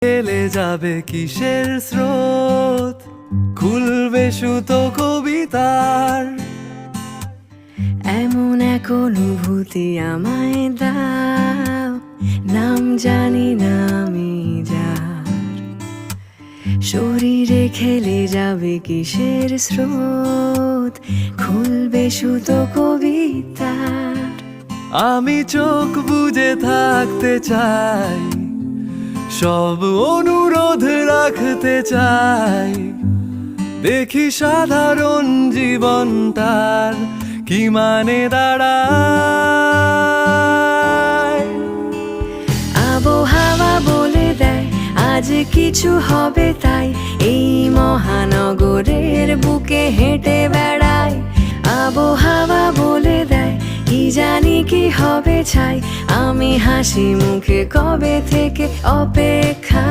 এলে যাবে কিসের স্রোত, খুলবে সুতো কবিতার। এমন এক অনুভূতি আমায় দাও, নাম জানি না আমি যার। শরীরে খেলে যাবে কিসের স্রোত, খুলবে সুতো কবিতার। আমি চোখ বুজে থাকতে চাই, সব অনুরোধ রাখতে চাই। দেখি সাধারণ জীবনটার কি মানে দাঁড়ায়। আবহাওয়া বলে দেয় আজ কিছু হবে, তাই এই মহানগরের বুকে হেঁটে বেড়াই। আবহাওয়া বলে দেয় কি জানি কি হবে ছাই, আমি হাসি মুখে কবে থেকে অপেক্ষা।